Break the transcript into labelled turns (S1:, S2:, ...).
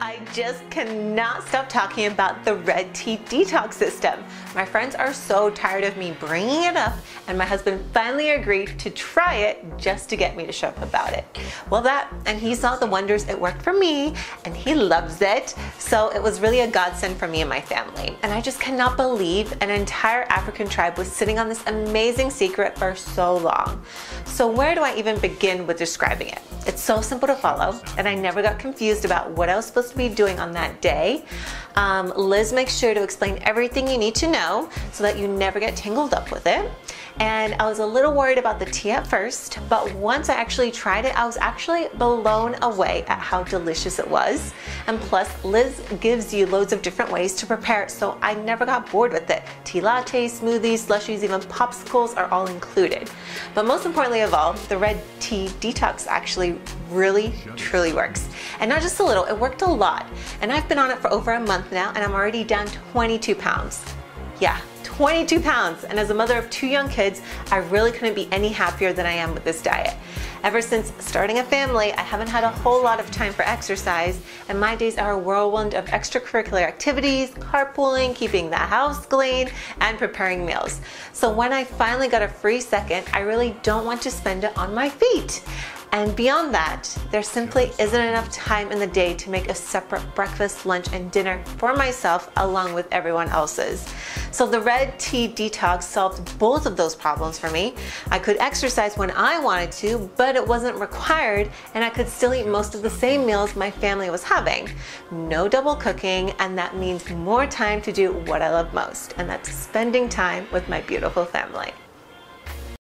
S1: I just cannot stop talking about the Red Tea Detox system. My friends are so tired of me bringing it up, and my husband finally agreed to try it just to get me to shut up about it. Well, and he saw the wonders it worked for me, and he loves it. So it was really a godsend for me and my family. And I just cannot believe an entire African tribe was sitting on this amazing secret for so long. So where do I even begin with describing it? It's so simple to follow, and I never got confused about what I was supposed to be doing on that day. Liz makes sure to explain everything you need to know so that you never get tangled up with it. And I was a little worried about the tea at first, but once I actually tried it, I was actually blown away at how delicious it was. And plus, Liz gives you loads of different ways to prepare it, so I never got bored with it. Tea lattes, smoothies, slushies, even popsicles are all included. But most importantly of all, the Red Tea Detox actually really, truly works. And not just a little, it worked a lot. And I've been on it for over a month now, and I'm already down 22 pounds. Yeah, 22 pounds. And as a mother of 2 young kids, I really couldn't be any happier than I am with this diet. Ever since starting a family, I haven't had a whole lot of time for exercise, and my days are a whirlwind of extracurricular activities, carpooling, keeping the house clean, and preparing meals. So when I finally got a free second, I really don't want to spend it on my feet. And beyond that, there simply isn't enough time in the day to make a separate breakfast, lunch, and dinner for myself along with everyone else's. So the Red Tea Detox solved both of those problems for me. I could exercise when I wanted to, but it wasn't required, and I could still eat most of the same meals my family was having. No double cooking, and that means more time to do what I love most, and that's spending time with my beautiful family.